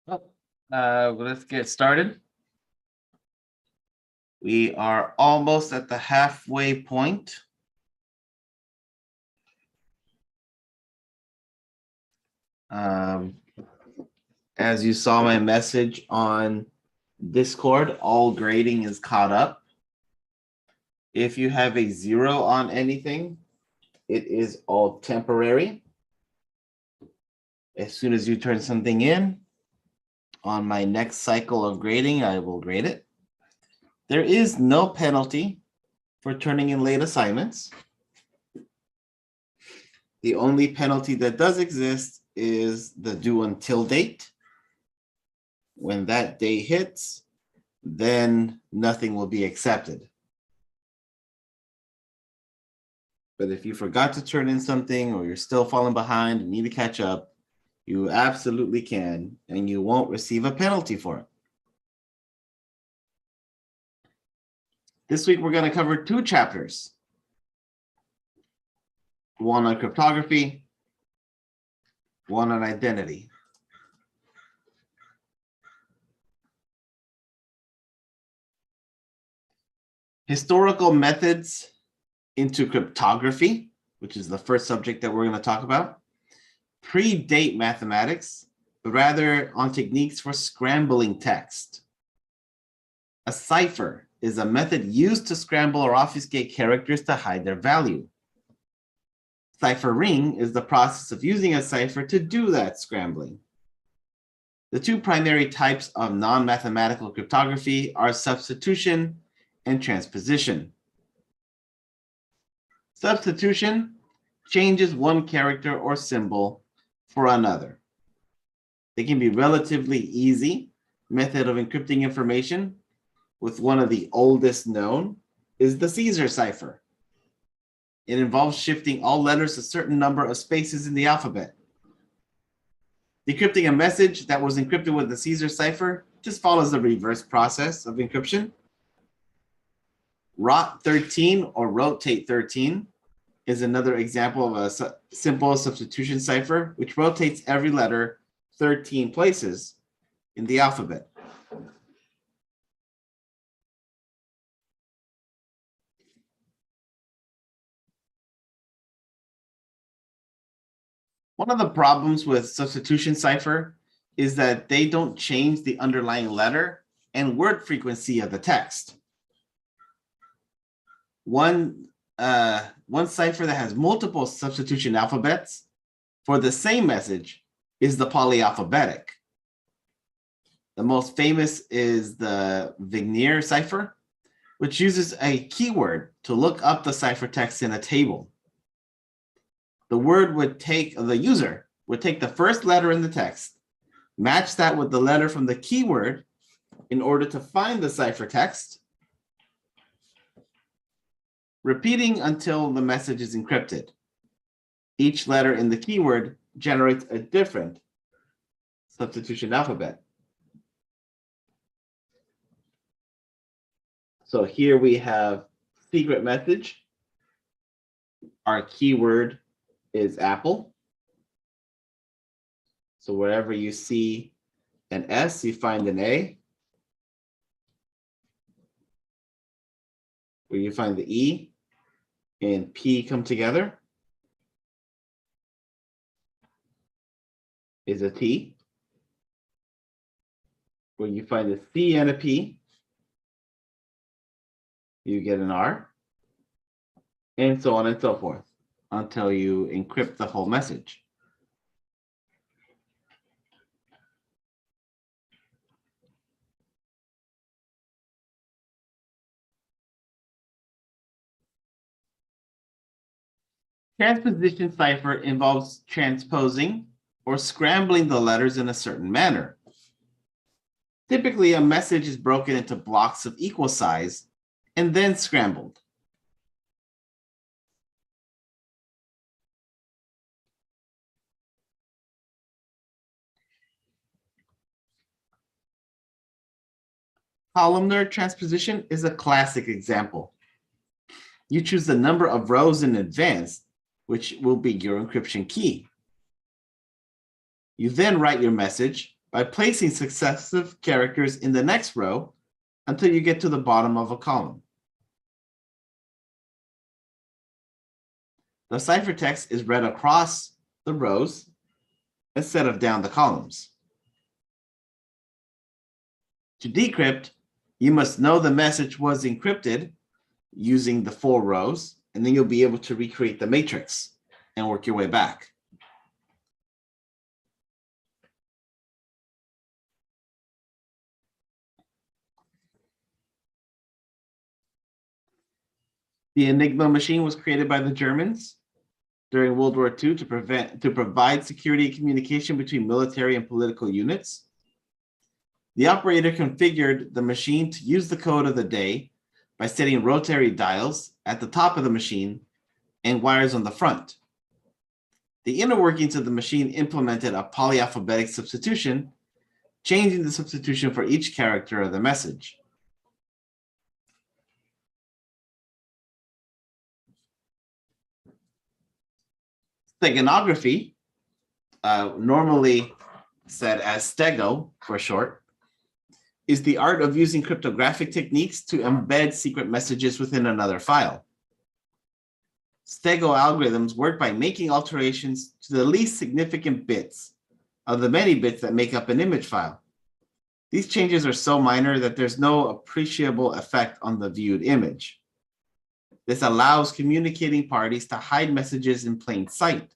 Well, let's get started. We are almost at the halfway point. As you saw my message on Discord, all grading is caught up. If you have a 0 on anything, it is all temporary. As soon as you turn something in, on my next cycle of grading, I will grade it. There is no penalty for turning in late assignments. The only penalty that does exist is the due until date. When that day hits, then nothing will be accepted. But if you forgot to turn in something or you're still falling behind and need to catch up, you absolutely can, and you won't receive a penalty for it. This week, we're going to cover 2 chapters. One on cryptography, one on identity. Historical methods into cryptography, which is the first subject that we're going to talk about, predate mathematics, but rather on techniques for scrambling text. A cipher is a method used to scramble or obfuscate characters to hide their value. Ciphering is the process of using a cipher to do that scrambling. The 2 primary types of non-mathematical cryptography are substitution and transposition. Substitution changes one character or symbol for another. It can be a relatively easy method of encrypting information, with one of the oldest known is the Caesar cipher. It involves shifting all letters a certain number of spaces in the alphabet. Decrypting a message that was encrypted with the Caesar cipher just follows the reverse process of encryption. Rot 13 or rotate 13 is another example of a simple substitution cipher, which rotates every letter 13 places in the alphabet. One of the problems with substitution cipher is that they don't change the underlying letter and word frequency of the text. One cipher that has multiple substitution alphabets for the same message is the polyalphabetic. The most famous is the Vignere Cipher, which uses a keyword to look up the ciphertext in a table. The user would take the first letter in the text, match that with the letter from the keyword in order to find the ciphertext, repeating until the message is encrypted. Each letter in the keyword generates a different substitution alphabet. So here we have secret message. Our keyword is Apple. So wherever you see an S, you find an A. Where you find the E and P come together is a T. Where you find a C and a P, you get an R, and so on and so forth, until you encrypt the whole message. Transposition cipher involves transposing or scrambling the letters in a certain manner. Typically, a message is broken into blocks of equal size and then scrambled. Columnar transposition is a classic example. You choose the number of rows in advance, which will be your encryption key. You then write your message by placing successive characters in the next row until you get to the bottom of a column. The ciphertext is read across the rows instead of down the columns. To decrypt, you must know the message was encrypted using the 4 rows, and then you'll be able to recreate the matrix and work your way back. The Enigma machine was created by the Germans during World War II to provide security and communication between military and political units. The operator configured the machine to use the code of the day by setting rotary dials at the top of the machine and wires on the front. The inner workings of the machine implemented a polyalphabetic substitution, changing the substitution for each character of the message. Steganography, normally said as Stego for short, is the art of using cryptographic techniques to embed secret messages within another file. Stego algorithms work by making alterations to the least significant bits of the many bits that make up an image file. These changes are so minor that there's no appreciable effect on the viewed image. This allows communicating parties to hide messages in plain sight.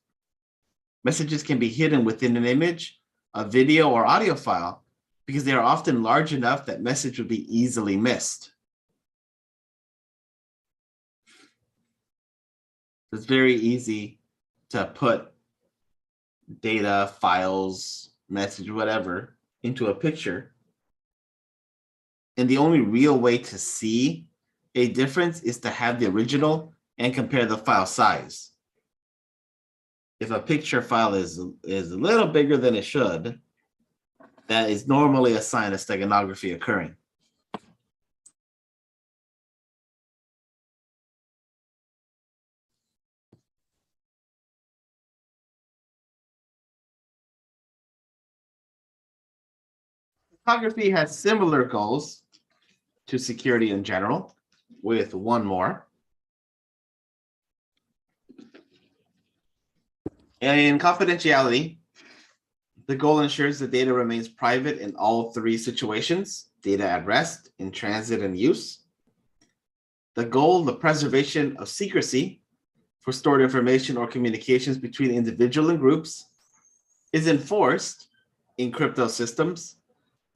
Messages can be hidden within an image, a video, or audio file because they are often large enough that message would be easily missed. It's very easy to put data, files, message, whatever, into a picture. And the only real way to see a difference is to have the original and compare the file size. If a picture file is a little bigger than it should, that is normally a sign of steganography occurring. Cryptography has similar goals to security in general, with one more. In confidentiality, the goal ensures the data remains private in all 3 situations: data at rest, in transit, and use. The goal, the preservation of secrecy for stored information or communications between individuals and groups, is enforced in crypto systems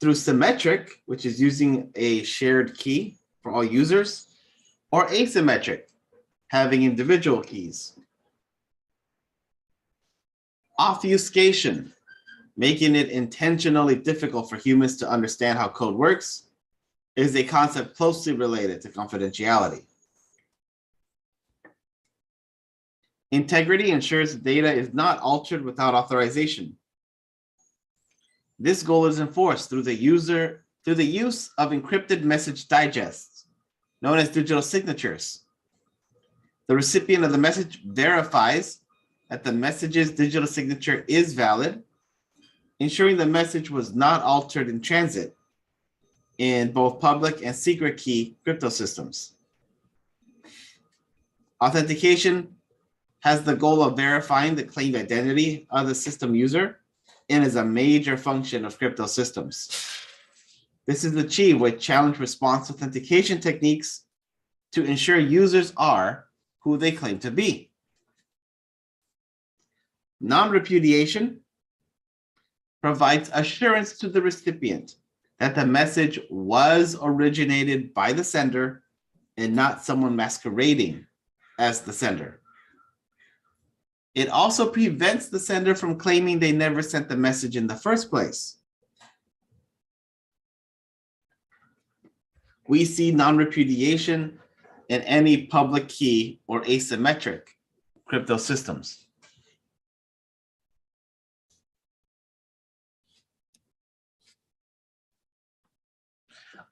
through symmetric, which is using a shared key for all users, or asymmetric, having individual keys. Obfuscation, making it intentionally difficult for humans to understand how code works, is a concept closely related to confidentiality. Integrity ensures the data is not altered without authorization. This goal is enforced through the use of encrypted message digests, known as digital signatures. The recipient of the message verifies that the message's digital signature is valid, ensuring the message was not altered in transit in both public and secret key crypto systems. Authentication has the goal of verifying the claimed identity of the system user and is a major function of crypto systems. This is achieved with challenge response authentication techniques to ensure users are who they claim to be. Non-repudiation provides assurance to the recipient that the message was originated by the sender and not someone masquerading as the sender. It also prevents the sender from claiming they never sent the message in the first place. We see non-repudiation in any public key or asymmetric crypto systems.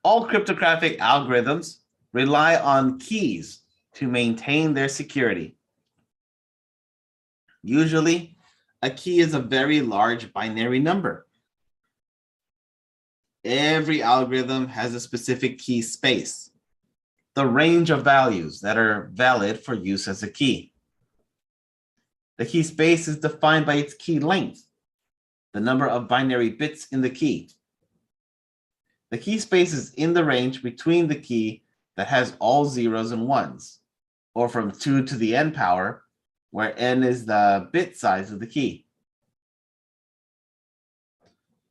All cryptographic algorithms rely on keys to maintain their security. Usually, a key is a very large binary number. every algorithm has a specific key space, the range of values that are valid for use as a key. The key space is defined by its key length, the number of binary bits in the key. The key space is in the range between the key that has all zeros and ones, or from 2 to the n power, where n is the bit size of the key.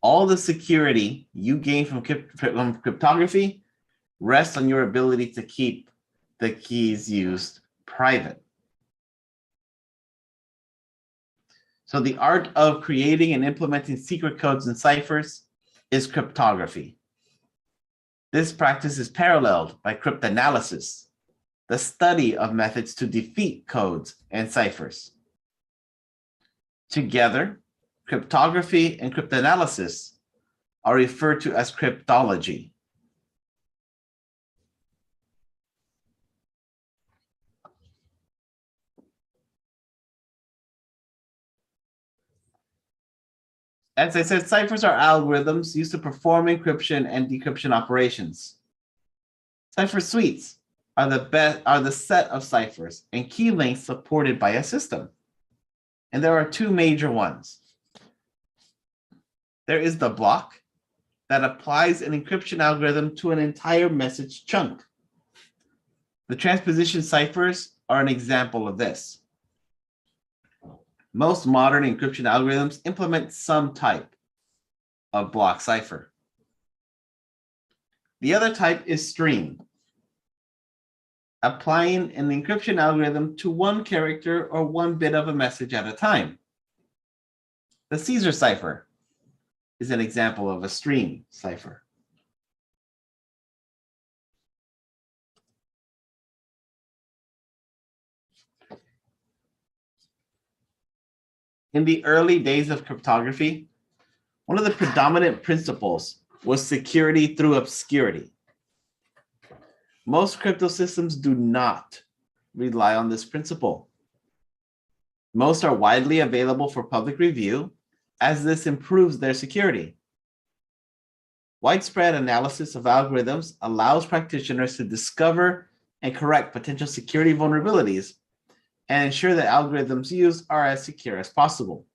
All the security you gain from cryptography rests on your ability to keep the keys used private. So the art of creating and implementing secret codes and ciphers is cryptography. This practice is paralleled by cryptanalysis, the study of methods to defeat codes and ciphers. Together, cryptography and cryptanalysis are referred to as cryptology. As I said, ciphers are algorithms used to perform encryption and decryption operations. Cipher suites are the set of ciphers and key lengths supported by a system. And there are two major ones. There is the block that applies an encryption algorithm to an entire message chunk. The transposition ciphers are an example of this. Most modern encryption algorithms implement some type of block cipher. The other type is stream, applying an encryption algorithm to one character or one bit of a message at a time. The Caesar cipher is an example of a stream cipher. In the early days of cryptography, one of the predominant principles was security through obscurity. Most crypto systems do not rely on this principle. Most are widely available for public review, as this improves their security. Widespread analysis of algorithms allows practitioners to discover and correct potential security vulnerabilities and ensure that algorithms used are as secure as possible.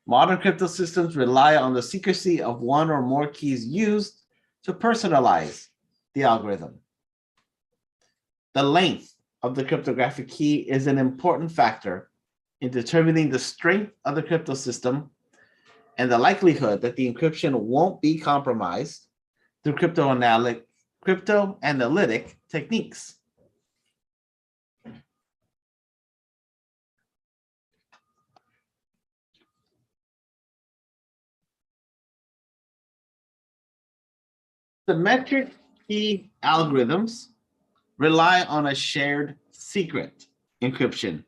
Modern crypto systems rely on the secrecy of one or more keys used to personalize the algorithm. The length of the cryptographic key is an important factor in determining the strength of the crypto system and the likelihood that the encryption won't be compromised through cryptoanalytic techniques. Symmetric key algorithms rely on a shared secret encryption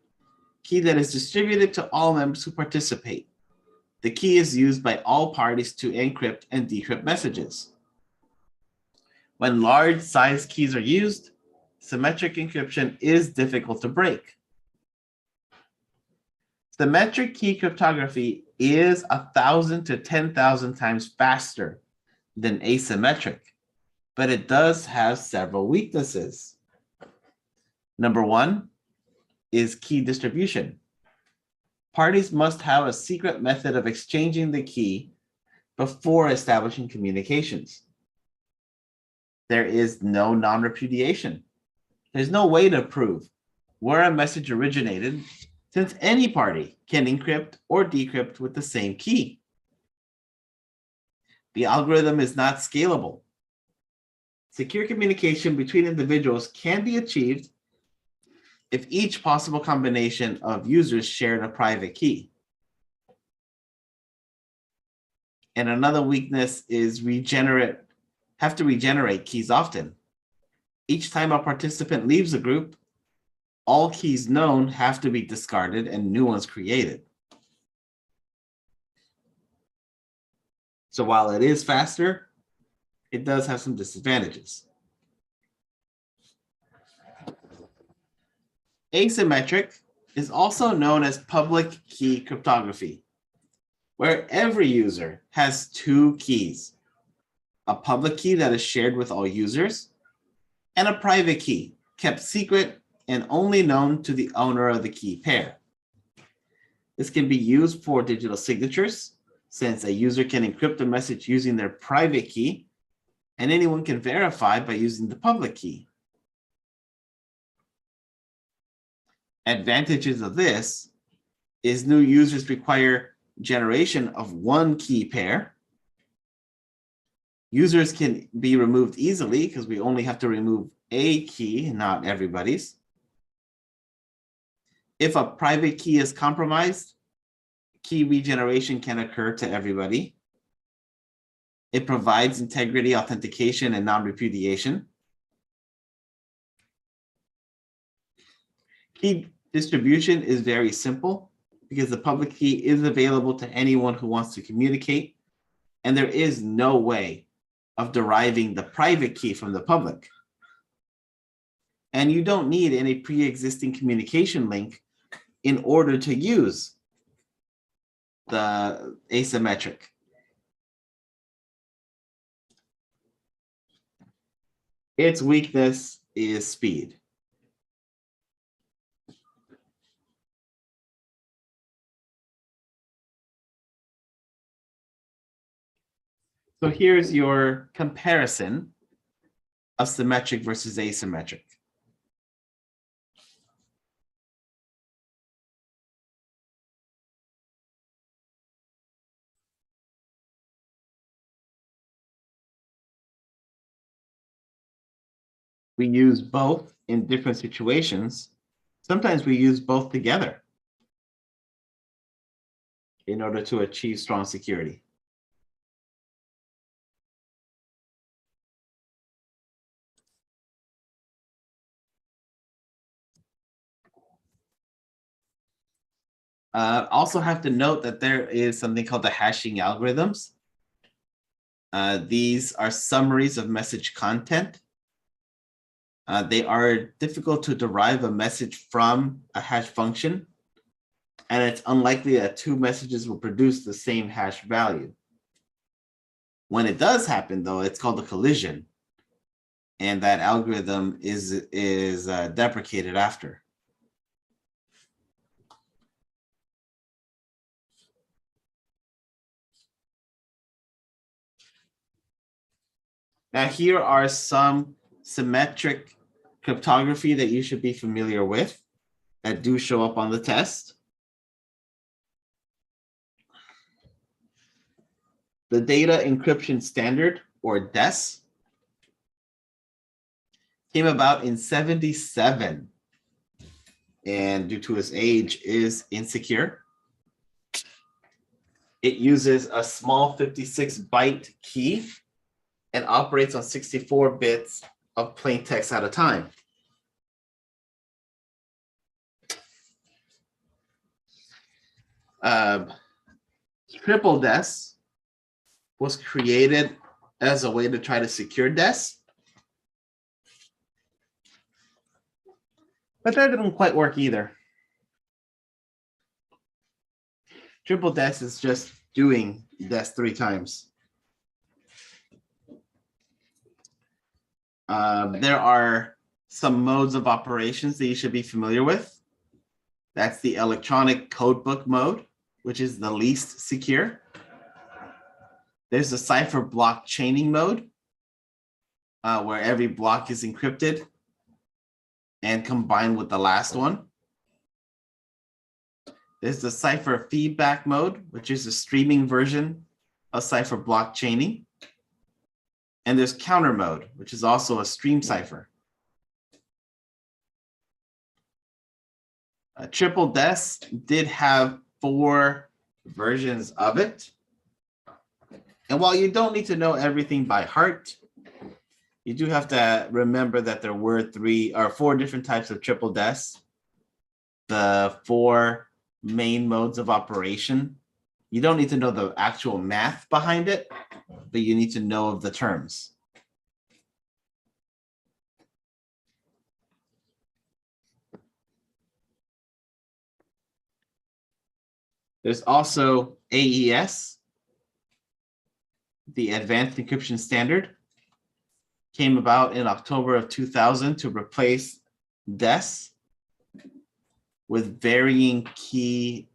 key that is distributed to all members who participate. The key is used by all parties to encrypt and decrypt messages. When large size keys are used, symmetric encryption is difficult to break. Symmetric key cryptography is 1,000 to 10,000 times faster than asymmetric, but it does have several weaknesses. Number one is key distribution. Parties must have a secret method of exchanging the key before establishing communications. There is no non-repudiation. There's no way to prove where a message originated, since any party can encrypt or decrypt with the same key. The algorithm is not scalable. Secure communication between individuals can be achieved if each possible combination of users shared a private key. And another weakness is have to regenerate keys often. Each time a participant leaves a group, all keys known have to be discarded and new ones created. So while it is faster, it does have some disadvantages. Asymmetric is also known as public key cryptography. where every user has two keys, a public key that is shared with all users, and a private key kept secret and only known to the owner of the key pair. This can be used for digital signatures, since a user can encrypt a message using their private key, and anyone can verify by using the public key. Advantages of this is new users require generation of one key pair. Users can be removed easily because we only have to remove a key, not everybody's. If a private key is compromised, key regeneration can occur to everybody. It provides integrity, authentication, and non-repudiation. Key distribution is very simple because the public key is available to anyone who wants to communicate, and there is no way of deriving the private key from the public. And you don't need any pre-existing communication link in order to use the asymmetric. Its weakness is speed. So here's your comparison of symmetric versus asymmetric. We use both in different situations. Sometimes we use both together in order to achieve strong security. Also have to note that there is something called the hashing algorithms. These are summaries of message content. They are difficult to derive a message from a hash function, and it's unlikely that two messages will produce the same hash value. When it does happen, though, it's called a collision, and that algorithm is deprecated after. Now, here are some symmetric cryptography that you should be familiar with that do show up on the test. The Data Encryption Standard, or DES, came about in '77, and due to its age, is insecure. It uses a small 56-byte key and operates on 64 bits of plain text at a time. Triple DES was created as a way to try to secure DES, but that didn't quite work either. Triple DES is just doing DES 3 times. There are some modes of operations that you should be familiar with. That's the electronic codebook mode, which is the least secure. There's the cipher block chaining mode, where every block is encrypted and combined with the last one. There's the cipher feedback mode, which is a streaming version of cipher block chaining. And there's counter mode, which is also a stream cipher. Triple DES did have 4 versions of it. And while you don't need to know everything by heart, you do have to remember that there were 4 different types of triple DES. The 4 main modes of operation. You don't need to know the actual math behind it, but you need to know of the terms. There's also AES, the Advanced Encryption Standard, came about in October of 2000 to replace DES with varying key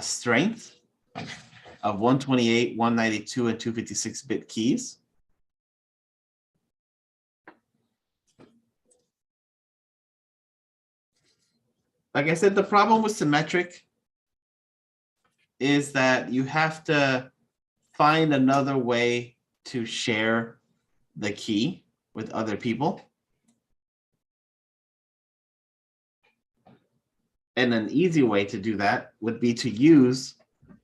strength of 128, 192, and 256-bit keys. Like I said, the problem with symmetric is that you have to find another way to share the key with other people. And an easy way to do that would be to use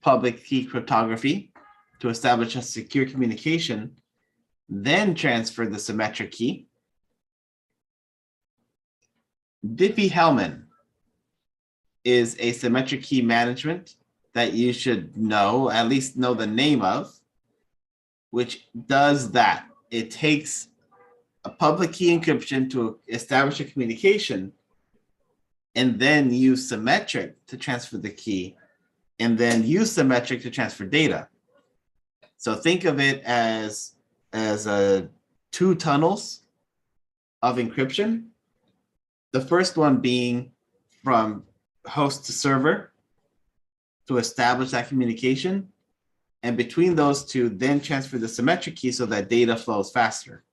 public key cryptography to establish a secure communication, then transfer the symmetric key. Diffie-Hellman is a symmetric key management that you should know, at least know the name of, which does that. It takes a public key encryption to establish a communication, and then use symmetric to transfer the key, and then use symmetric to transfer data. So think of it as two tunnels of encryption. The first one being from host to server to establish that communication. And between those two, then transfer the symmetric key so that data flows faster.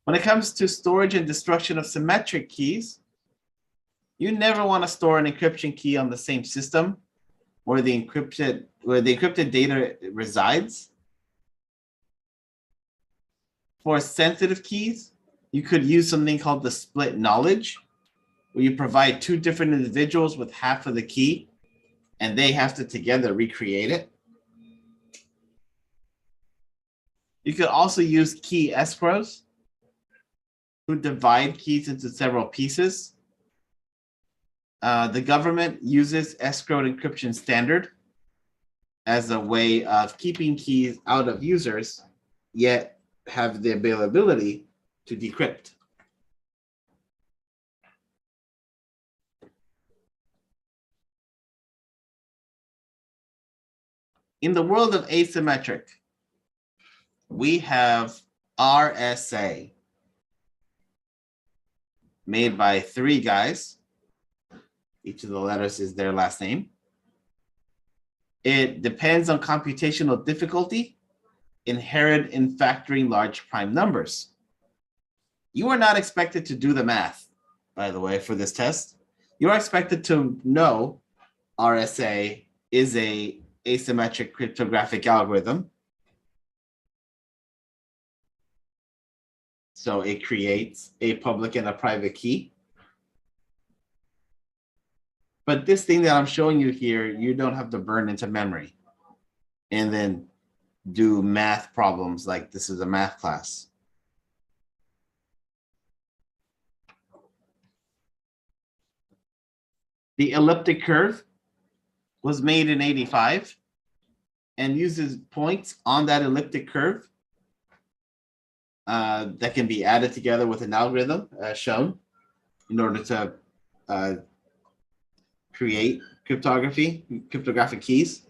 When it comes to storage and destruction of symmetric keys, you never want to store an encryption key on the same system where the encrypted data resides. For sensitive keys, you could use something called the split knowledge, where you provide two different individuals with half of the key, and they have to together recreate it. You could also use key escrows, who divide keys into several pieces. The government uses escrowed encryption standard as a way of keeping keys out of users, yet have the availability to decrypt. In the world of asymmetric, we have RSA, made by three guys. Each of the letters is their last name. It depends on computational difficulty inherent in factoring large prime numbers. You are not expected to do the math, by the way, for this test. You are expected to know RSA is a asymmetric cryptographic algorithm. So it creates a public and a private key. But this thing that I'm showing you here, you don't have to burn into memory and then do math problems like this is a math class. The elliptic curve was made in '85 and uses points on that elliptic curve that can be added together with an algorithm as shown in order to create cryptographic keys.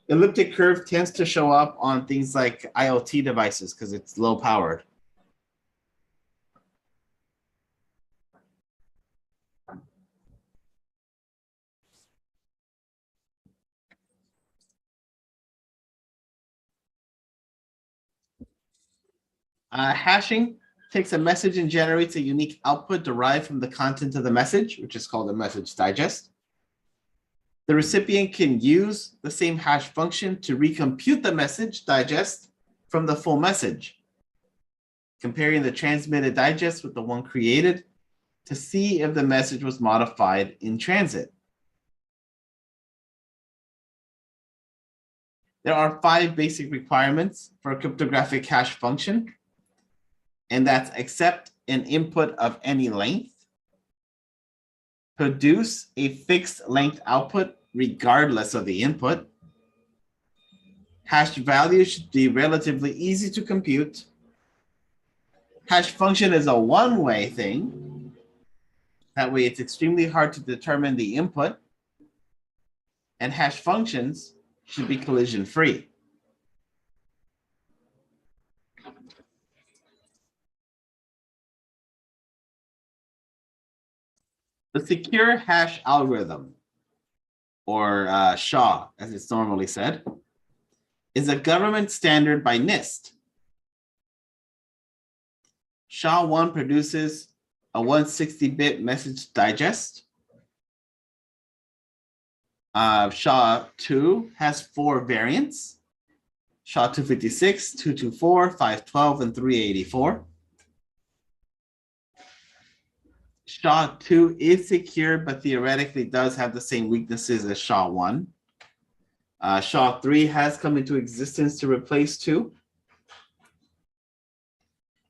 Elliptic curve tends to show up on things like IoT devices because it's low powered. Hashing takes a message and generates a unique output derived from the content of the message, which is called a message digest. The recipient can use the same hash function to recompute the message digest from the full message, comparing the transmitted digest with the one created to see if the message was modified in transit. There are 5 basic requirements for a cryptographic hash function, and that's accept an input of any length, produce a fixed length output regardless of the input. Hash value should be relatively easy to compute Hash function is a one-way thing. That way it's extremely hard to determine the input. And hash functions should be collision-free. The secure hash algorithm, or SHA, as it's normally said, is a government standard by NIST. SHA-1 produces a 160-bit message digest. SHA-2 has 4 variants: SHA-256, 224, 512, and 384. SHA-2 is secure, but theoretically does have the same weaknesses as SHA-1. SHA-3 has come into existence to replace 2.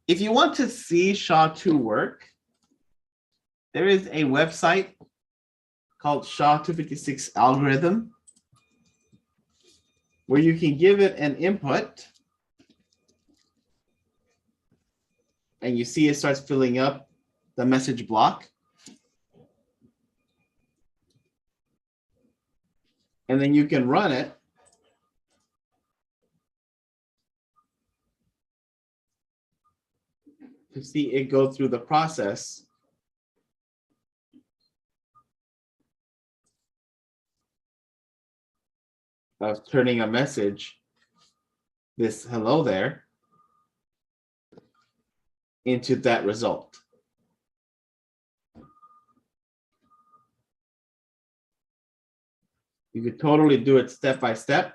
If you want to see SHA-2 work, there is a website called SHA-256 algorithm where you can give it an input and you see it starts filling up the message block. And then you can run it. To see it go through the process of turning a message, this hello there, into that result. You could totally do it step by step.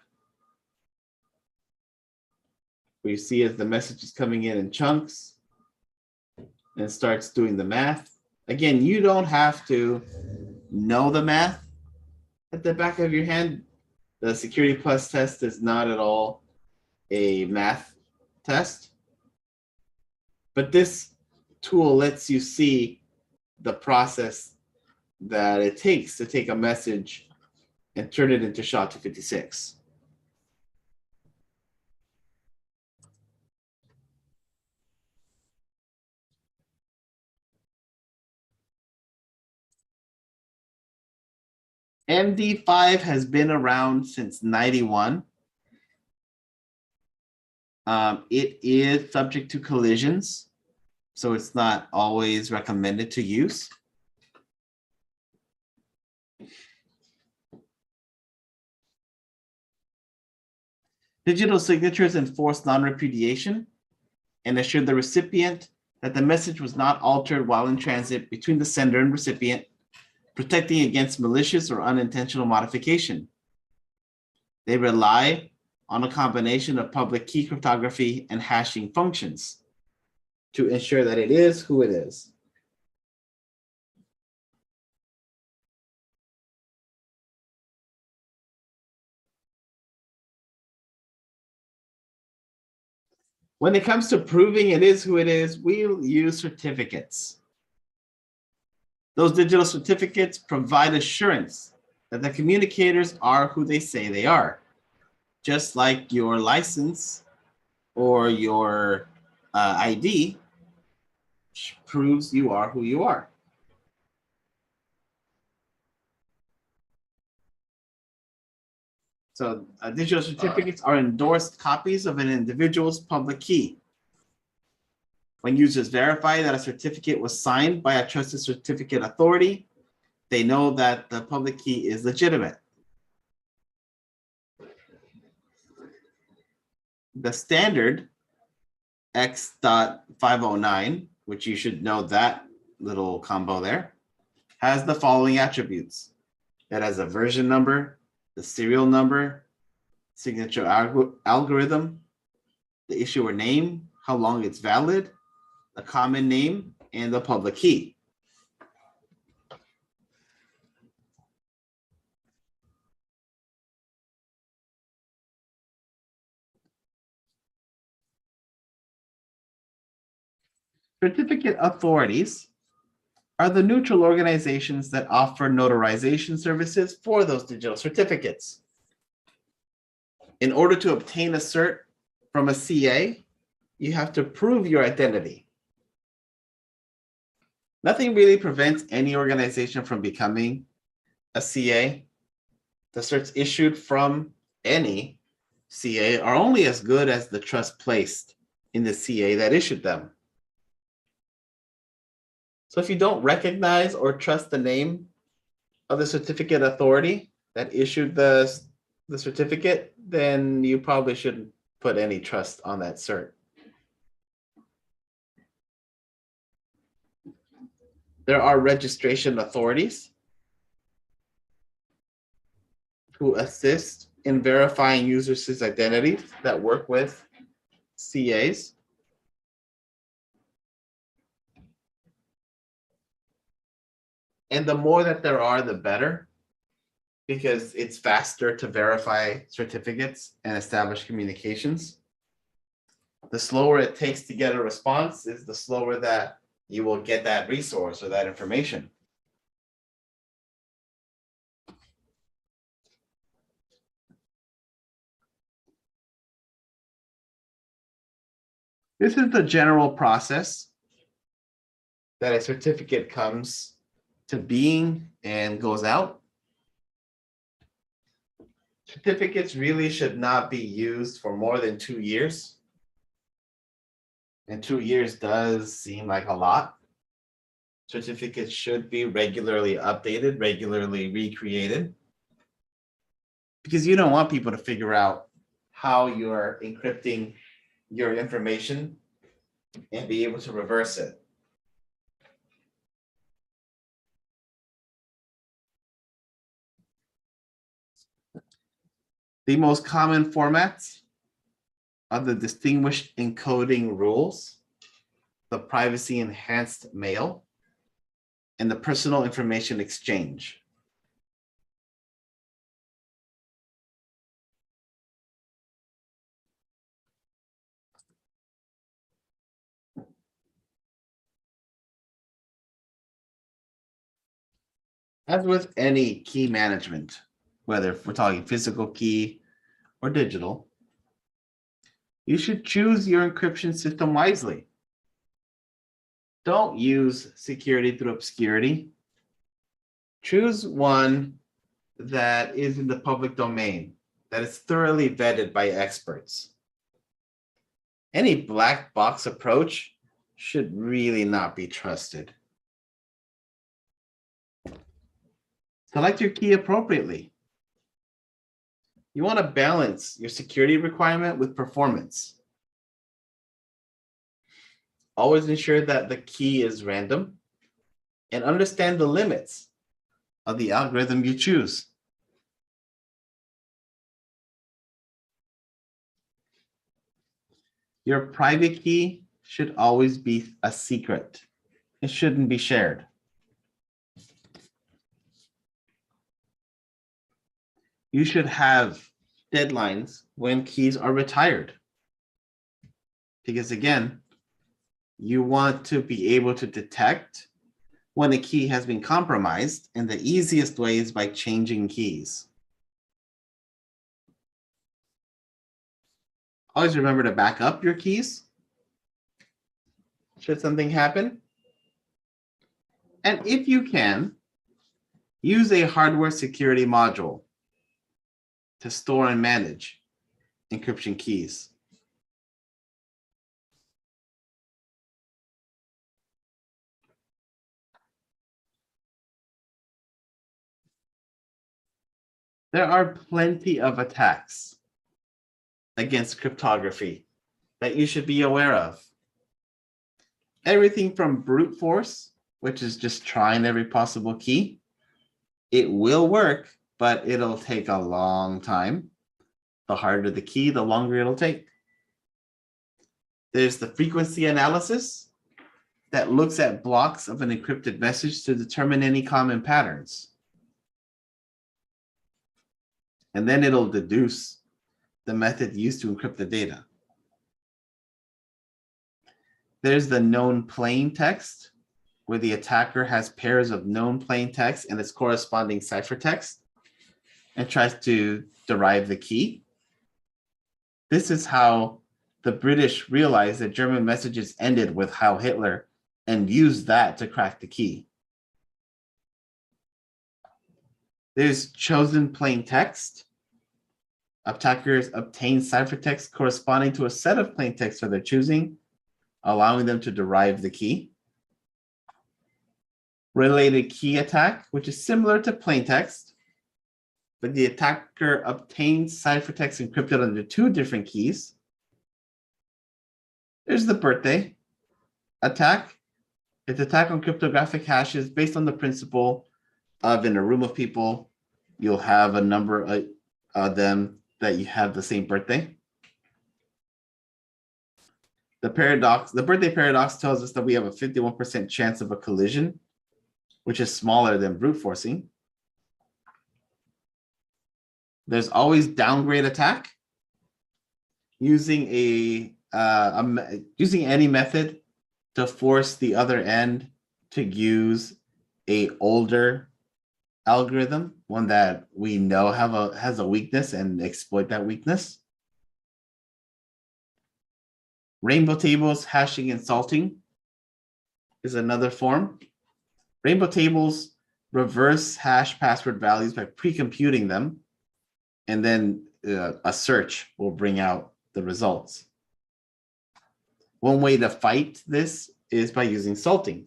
Where you see as the message is coming in chunks and starts doing the math. Again, you don't have to know the math at the back of your hand. The Security Plus test is not at all a math test. But this tool lets you see the process that it takes to take a message and turn it into SHA-256. MD5 has been around since 91. It is subject to collisions, so it's not always recommended to use. Digital signatures enforce non-repudiation and assure the recipient that the message was not altered while in transit between the sender and recipient, protecting against malicious or unintentional modification. They rely on a combination of public key cryptography and hashing functions to ensure that it is who it is. When it comes to proving it is who it is, we'll use certificates. Those digital certificates provide assurance that the communicators are who they say they are, just like your license or your ID proves you are who you are. So digital certificates are endorsed copies of an individual's public key. When users verify that a certificate was signed by a trusted certificate authority, they know that the public key is legitimate. The standard X.509, which you should know that little combo there, has the following attributes. It has a version number, the serial number, signature algorithm, the issuer name, how long it's valid, the common name, and the public key. Certificate authorities are the neutral organizations that offer notarization services for those digital certificates. In order to obtain a cert from a CA, you have to prove your identity. Nothing really prevents any organization from becoming a CA. The certs issued from any CA are only as good as the trust placed in the CA that issued them. So if you don't recognize or trust the name of the certificate authority that issued the certificate, then you probably shouldn't put any trust on that cert. There are registration authorities who assist in verifying users' identities that work with CAs. And the more that there are, the better, because it's faster to verify certificates and establish communications. The slower it takes to get a response is the slower that you will get that resource or that information. This is the general process that a certificate comes to being and goes out. Certificates really should not be used for more than 2 years. And 2 years does seem like a lot. Certificates should be regularly updated, regularly recreated, because you don't want people to figure out how you're encrypting your information and be able to reverse it. The most common formats are the distinguished encoding rules, the privacy enhanced mail, and the personal information exchange. As with any key management, whether we're talking physical key or digital, you should choose your encryption system wisely. Don't use security through obscurity. Choose one that is in the public domain, that is thoroughly vetted by experts. Any black box approach should really not be trusted. Select your key appropriately. You want to balance your security requirement with performance. Always ensure that the key is random and understand the limits of the algorithm you choose. Your private key should always be a secret. It shouldn't be shared. You should have deadlines when keys are retired. Because again, you want to be able to detect when a key has been compromised, and the easiest way is by changing keys. Always remember to back up your keys should something happen. And if you can, use a hardware security module to store and manage encryption keys. There are plenty of attacks against cryptography that you should be aware of. Everything from brute force, which is just trying every possible key. It will work, but it'll take a long time. The harder the key, the longer it'll take. There's the frequency analysis that looks at blocks of an encrypted message to determine any common patterns. And then it'll deduce the method used to encrypt the data. There's the known plain text, where the attacker has pairs of known plain text and its corresponding ciphertext and tries to derive the key. This is how the British realized that German messages ended with Heil Hitler and use that to crack the key. There's chosen plain text. Attackers obtain ciphertext corresponding to a set of plain text of their choosing, allowing them to derive the key. Related key attack, which is similar to plain text, but the attacker obtains ciphertext encrypted under two different keys. There's the birthday attack. It's attack on cryptographic hashes based on the principle of in a room of people, you'll have a number of them that you have the same birthday. The birthday paradox tells us that we have a 51% chance of a collision, which is smaller than brute forcing. There's always downgrade attack. Using using any method to force the other end to use a older algorithm, one that we know has a weakness, and exploit that weakness. Rainbow tables, hashing, and salting is another form. Rainbow tables reverse hash password values by pre-computing them, and then a search will bring out the results. One way to fight this is by using salting,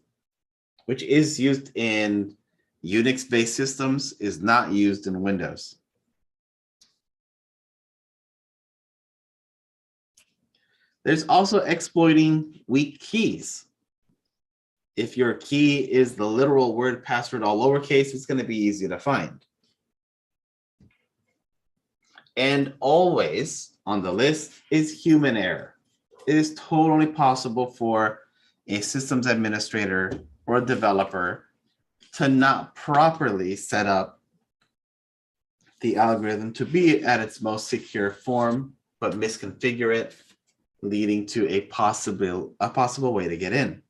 which is used in Unix-based systems, is not used in Windows. There's also exploiting weak keys. If your key is the literal word password all lowercase, it's going to be easy to find. And always on the list is human error. It is totally possible for a systems administrator or a developer to not properly set up the algorithm to be at its most secure form, but misconfigure it, leading to a possible way to get in.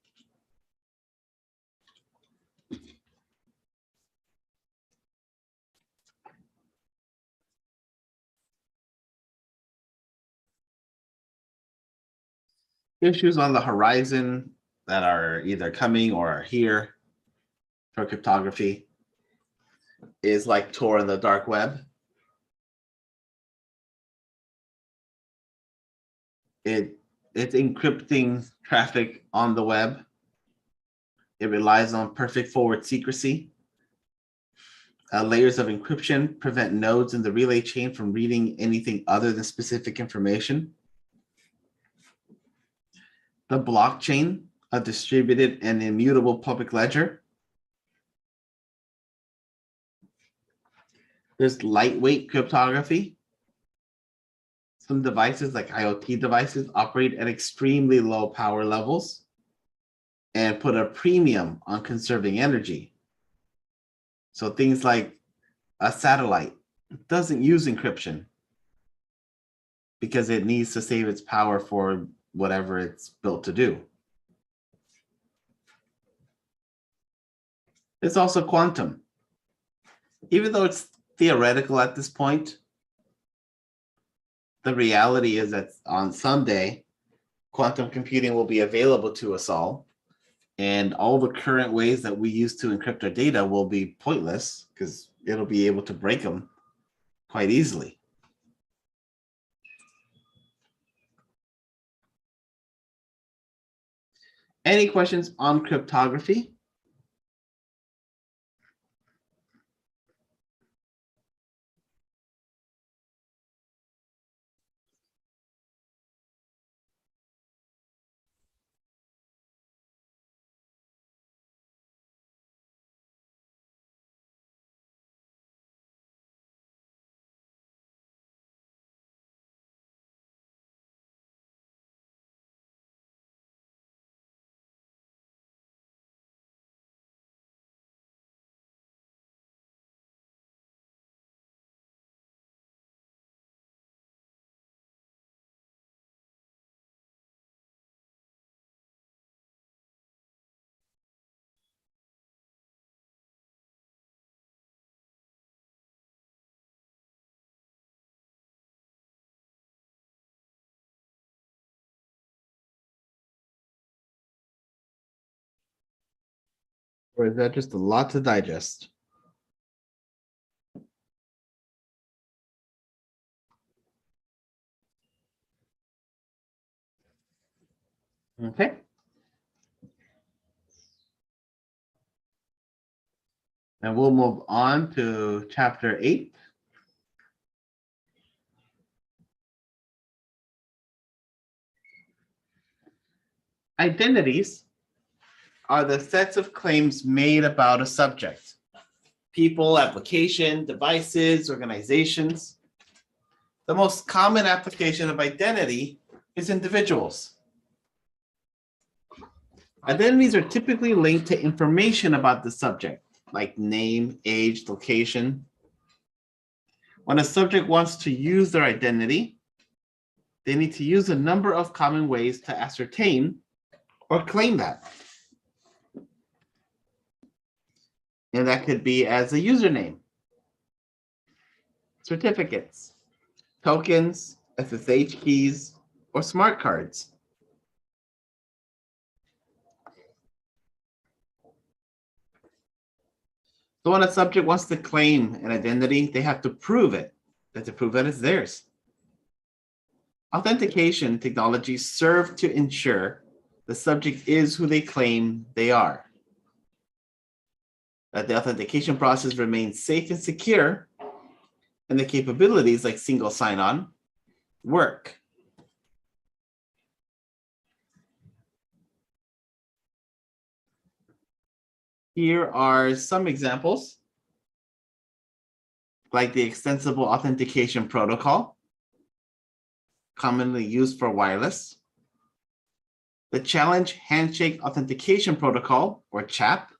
Issues on the horizon that are either coming or are here for cryptography is like Tor and the dark web. It's encrypting traffic on the web. It relies on perfect forward secrecy. Layers of encryption prevent nodes in the relay chain from reading anything other than specific information. The blockchain, a distributed and immutable public ledger. There's lightweight cryptography. Some devices like IoT devices operate at extremely low power levels and put a premium on conserving energy. So things like a satellite doesn't use encryption because it needs to save its power for whatever it's built to do. It's also quantum. Even though it's theoretical at this point, the reality is that on someday, quantum computing will be available to us all, and all the current ways that we use to encrypt our data will be pointless because it'll be able to break them quite easily. Any questions on cryptography? Or is that just a lot to digest? Okay. And we'll move on to chapter 8. Identities are the sets of claims made about a subject. People, application, devices, organizations. The most common application of identity is individuals. Identities are typically linked to information about the subject, like name, age, location. When a subject wants to use their identity, they need to use a number of common ways to ascertain or claim that. And that could be as a username, certificates, tokens, SSH keys, or smart cards. So when a subject wants to claim an identity, they have to prove it. They have to prove that it's theirs. Authentication technologies serve to ensure the subject is who they claim they are, that the authentication process remains safe and secure, and the capabilities like single sign-on work. Here are some examples, like the Extensible Authentication Protocol, commonly used for wireless, the Challenge Handshake Authentication Protocol, or CHAP,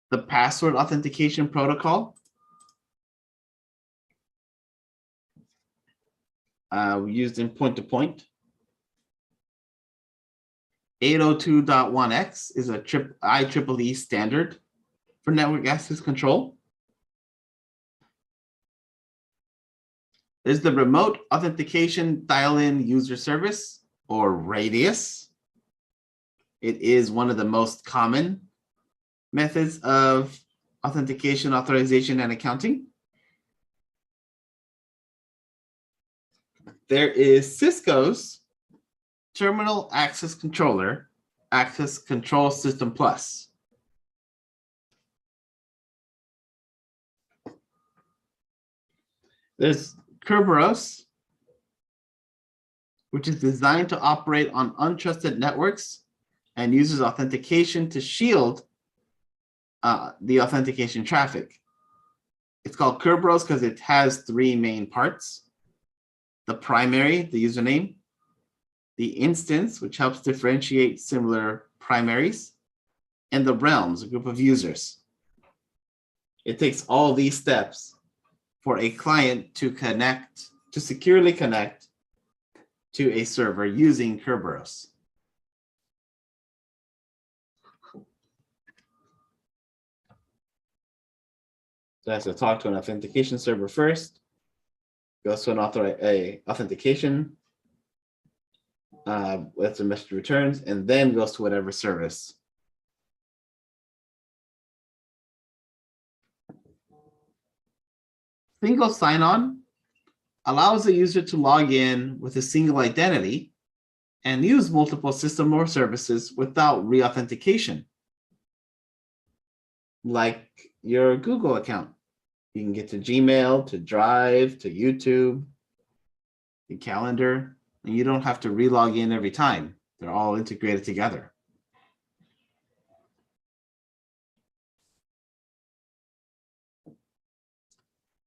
the Password Authentication Protocol, used in point-to-point. 802.1x is a IEEE standard for network access control. There's the Remote Authentication Dial-In User Service, or RADIUS. It is one of the most common methods of authentication, authorization, and accounting. There is Cisco's Terminal Access Controller, Access Control System Plus. There's Kerberos, which is designed to operate on untrusted networks and uses authentication to shield the authentication traffic. It's called Kerberos because it has three main parts: the primary, the username, the instance, which helps differentiate similar primaries, and the realms, a group of users. It takes all these steps for a client to connect, to securely connect to a server using Kerberos. So it has to talk to an authentication server first, goes to an authentication, that's a message returns, and then goes to whatever service. Single sign-on allows the user to log in with a single identity and use multiple systems or services without re-authentication. Like your Google account. You can get to Gmail, to Drive, to YouTube, the calendar, and you don't have to re-log in every time. They're all integrated together.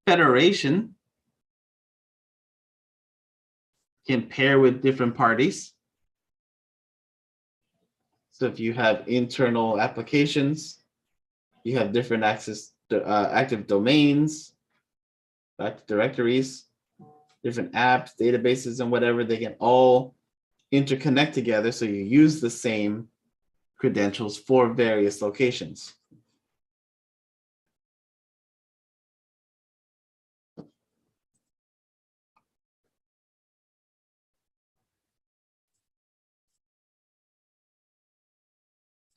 Federation can pair with different parties. So if you have internal applications, you have different access to active domains, active directories, different apps, databases, and whatever, they can all interconnect together so you use the same credentials for various locations.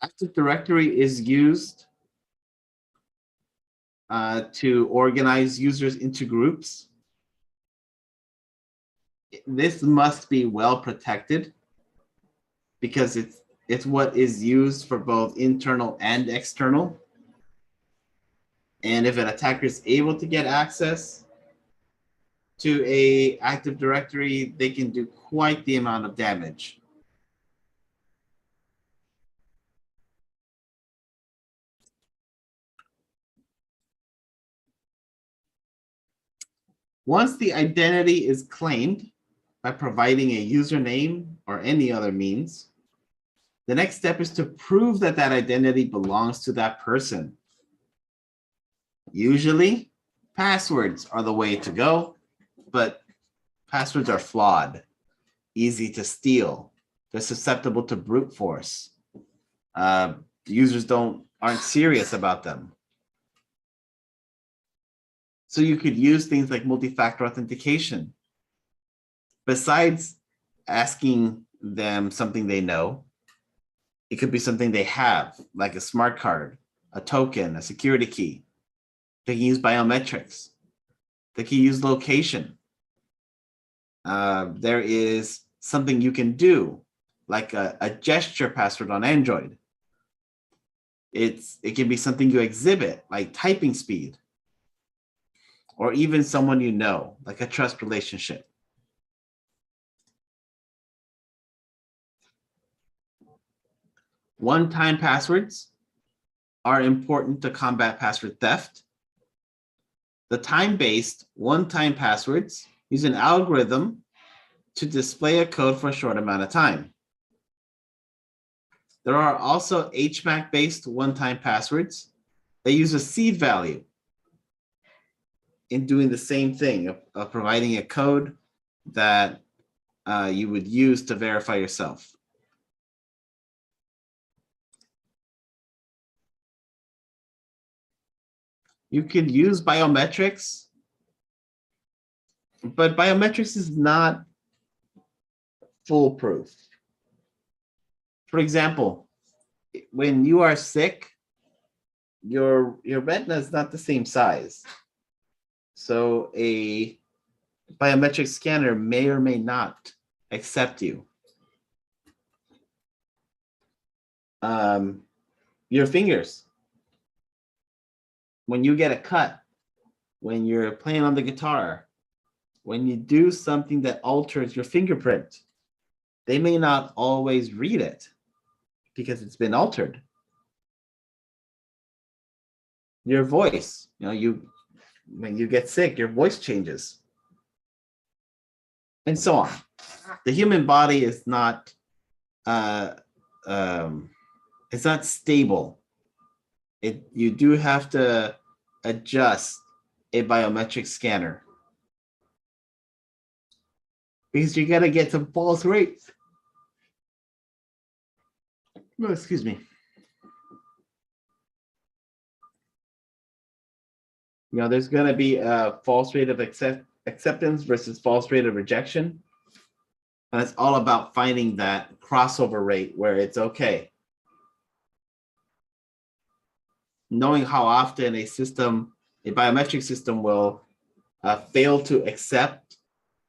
Active Directory is used to organize users into groups. This must be well protected because it's what is used for both internal and external. And if an attacker is able to get access to a Active Directory, they can do quite the amount of damage. Once the identity is claimed by providing a username or any other means, the next step is to prove that that identity belongs to that person. Usually, passwords are the way to go, but passwords are flawed, easy to steal. They're susceptible to brute force. Users aren't serious about them. So you could use things like multi-factor authentication. Besides asking them something they know, it could be something they have, like a smart card, a token, a security key. They can use biometrics. They can use location. There is something you can do, like a gesture password on Android. It can be something you exhibit, like typing speed, or even someone you know, like a trust relationship. One-time passwords are important to combat password theft. The time-based one-time passwords use an algorithm to display a code for a short amount of time. There are also HMAC-based one-time passwords that use a seed value in doing the same thing of providing a code that you would use to verify yourself. You could use biometrics, but biometrics is not foolproof. For example, when you are sick, your retina is not the same size. So a biometric scanner may or may not accept you. Your fingers, when you get a cut, when you're playing on the guitar, when you do something that alters your fingerprint, they may not always read it because it's been altered. Your voice, when you get sick, your voice changes. And so on. The human body is not it's not stable. You do have to adjust a biometric scanner because you're gonna get some false rates. Oh, excuse me. There's gonna be a false rate of acceptance versus false rate of rejection. And it's all about finding that crossover rate where it's okay. Knowing how often a biometric system will fail to accept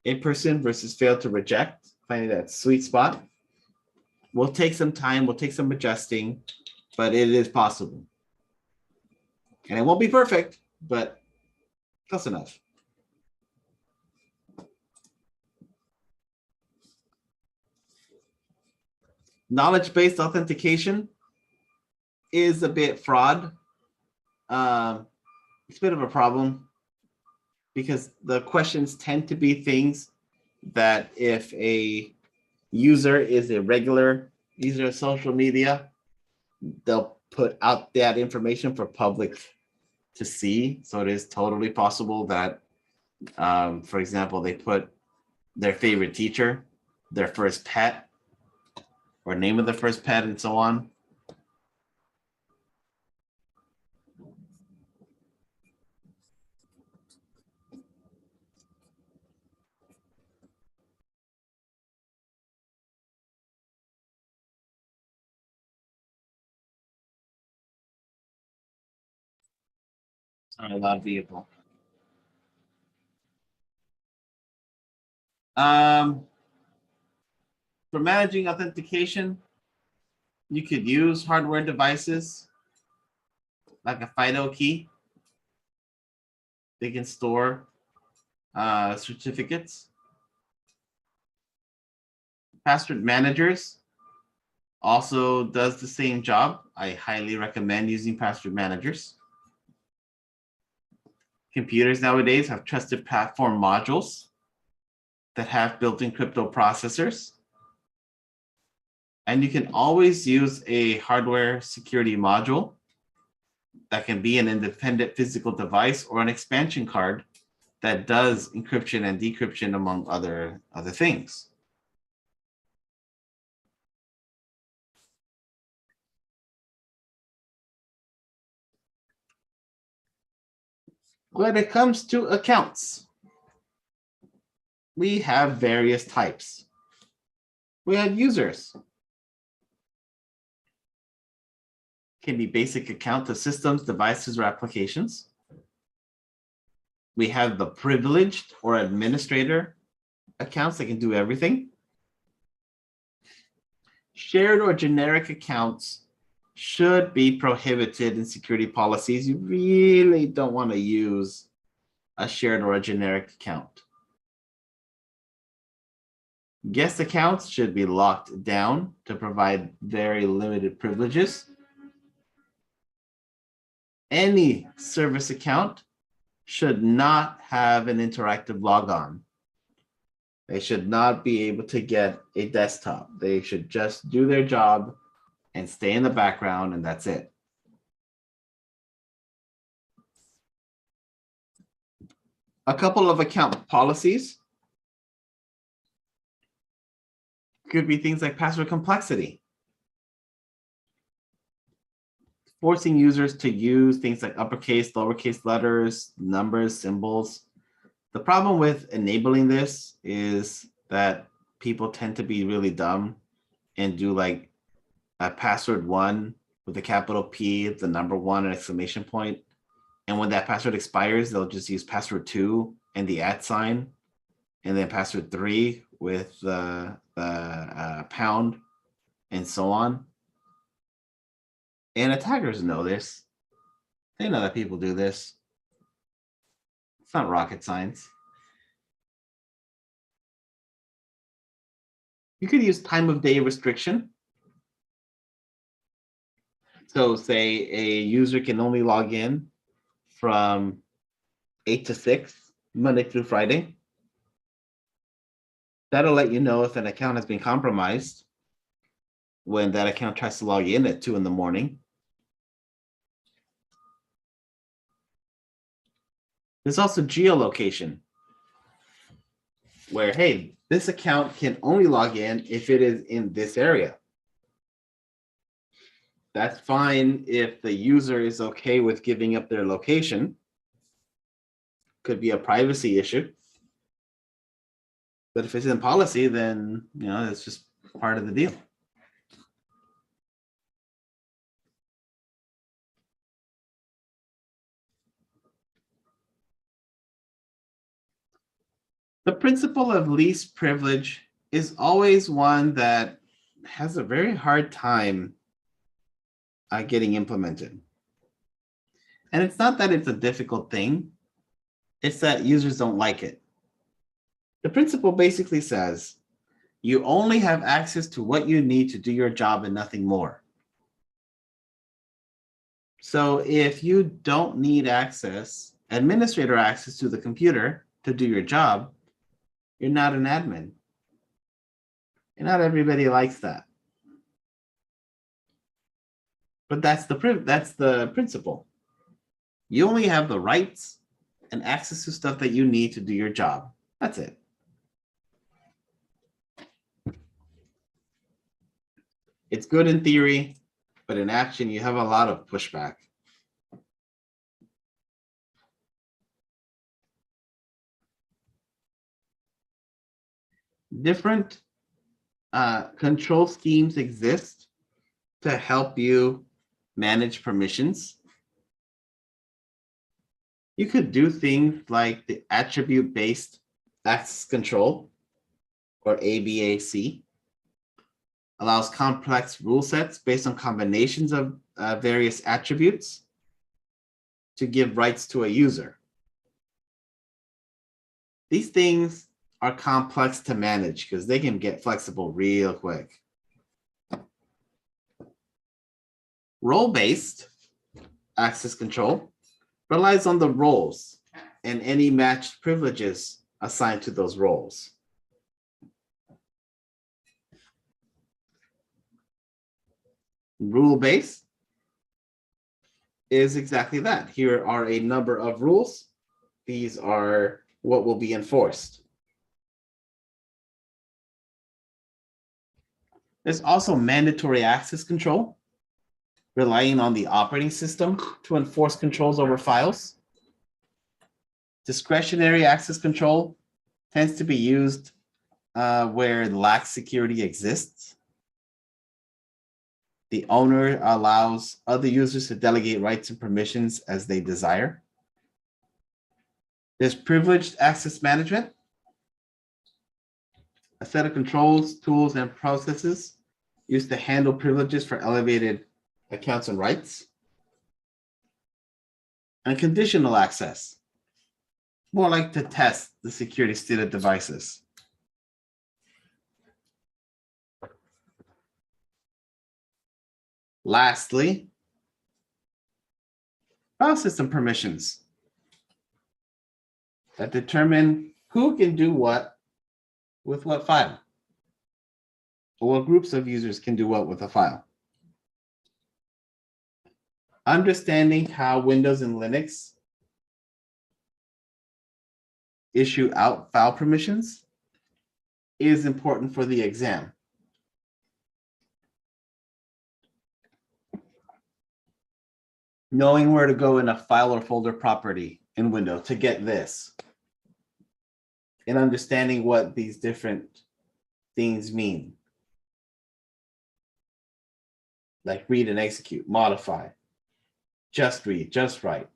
a person versus fail to reject, finding that sweet spot will take some time, will take some adjusting, but it is possible. And it won't be perfect, but close enough. Knowledge-based authentication is a bit fraud. It's a bit of a problem because the questions tend to be things that if a user is a regular user of social media, they'll put out that information for public to see. So it is totally possible that, for example, they put their favorite teacher, their first pet, or name of the first pet, and so on. or a loud vehicle. For managing authentication, you could use hardware devices like a FIDO key. They can store certificates. Password managers also does the same job. I highly recommend using password managers. Computers nowadays have trusted platform modules that have built-in crypto processors. And you can always use a hardware security module that can be an independent physical device or an expansion card that does encryption and decryption, among other things. When it comes to accounts, we have various types. We have users. Can be basic account to systems, devices, or applications. We have the privileged or administrator accounts that can do everything. Shared or generic accounts should be prohibited in security policies. You really don't want to use a shared or a generic account. Guest accounts should be locked down to provide very limited privileges. Any service account should not have an interactive logon. They should not be able to get a desktop. They should just do their job and stay in the background, and that's it. A couple of account policies could be things like password complexity, forcing users to use things like uppercase, lowercase letters, numbers, symbols. The problem with enabling this is that people tend to be really dumb and do like a password 1 with a capital P, the number 1, an exclamation point. And when that password expires, they'll just use password 2 and the @ sign, and then password 3 with the pound, and so on. And attackers know this. They know that people do this. It's not rocket science. You could use time of day restriction. So say a user can only log in from 8 to 6, Monday through Friday. That'll let you know if an account has been compromised when that account tries to log in at 2 in the morning. There's also geolocation, where, hey, this account can only log in if it is in this area. That's fine if the user is okay with giving up their location. Could be a privacy issue. But if it's in policy, then it's just part of the deal. The principle of least privilege is always one that has a very hard time getting implemented. And it's not that it's a difficult thing, it's that users don't like it. The principle basically says you only have access to what you need to do your job and nothing more. So if you don't need administrator access to the computer to do your job, you're not an admin. And not everybody likes that. But that's the principle. You only have the rights and access to stuff that you need to do your job. That's it. It's good in theory, but in action, you have a lot of pushback. Different control schemes exist to help you manage permissions. You could do things like the attribute-based access control, or ABAC, allows complex rule sets based on combinations of various attributes to give rights to a user. These things are complex to manage because they can get flexible real quick. Role-based access control relies on the roles and any matched privileges assigned to those roles. Rule-based is exactly that. Here are a number of rules. These are what will be enforced. There's also mandatory access control, relying on the operating system to enforce controls over files. Discretionary access control tends to be used where lax security exists. The owner allows other users to delegate rights and permissions as they desire. There's privileged access management, a set of controls, tools, and processes used to handle privileges for elevated accounts and rights. And conditional access, more like to test the security state of devices. Lastly, file system permissions that determine who can do what with what file, or what groups of users can do what with a file. Understanding how Windows and Linux issue out file permissions is important for the exam. Knowing where to go in a file or folder property in Windows to get this, and understanding what these different things mean, like read and execute, modify, just read, just write.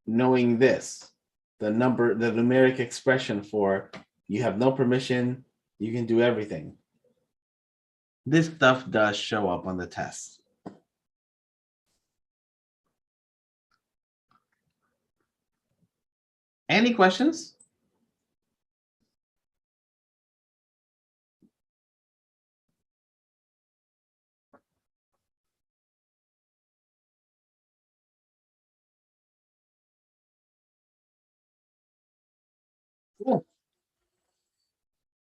Knowing this, the numeric expression for you have no permission, you can do everything. This stuff does show up on the test. Any questions? Cool.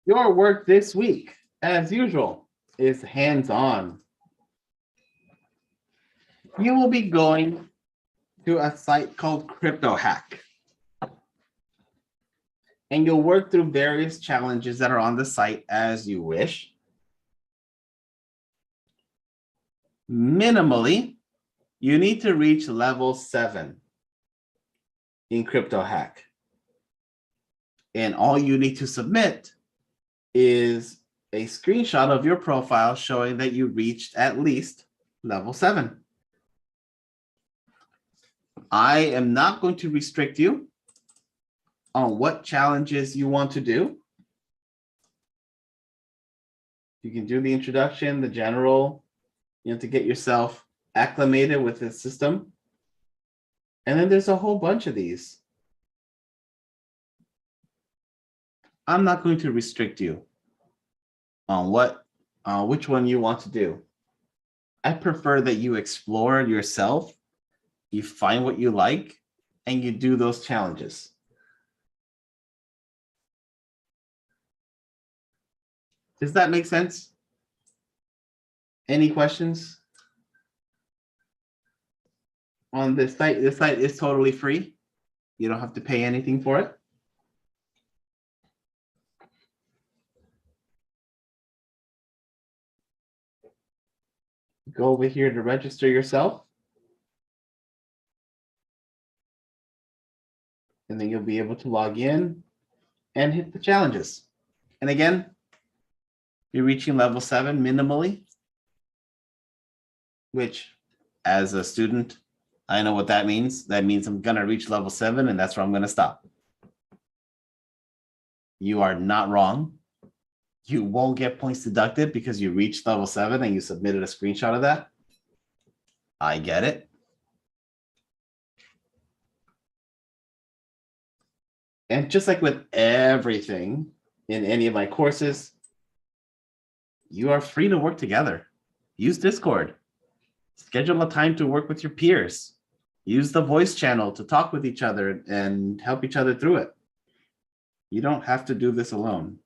Your work this week, as usual, is hands-on. You will be going to a site called CryptoHack, and you'll work through various challenges that are on the site as you wish. Minimally, you need to reach level 7 in CryptoHack. And all you need to submit is a screenshot of your profile showing that you reached at least level 7. I am not going to restrict you on what challenges you want to do. You can do the introduction, the general, to get yourself acclimated with the system. And then there's a whole bunch of these. I'm not going to restrict you on which one you want to do. I prefer that you explore yourself, you find what you like, and you do those challenges. Does that make sense? Any questions on this site? This site is totally free. You don't have to pay anything for it. Go over here to register yourself. And then you'll be able to log in and hit the challenges. And again, you're reaching level 7 minimally, which as a student, I know what that means. That means I'm going to reach level 7, and that's where I'm going to stop. You are not wrong. You won't get points deducted because you reached level 7 and you submitted a screenshot of that. I get it. And just like with everything in any of my courses, you are free to work together. Use Discord. Schedule a time to work with your peers. Use the voice channel to talk with each other and help each other through it. You don't have to do this alone.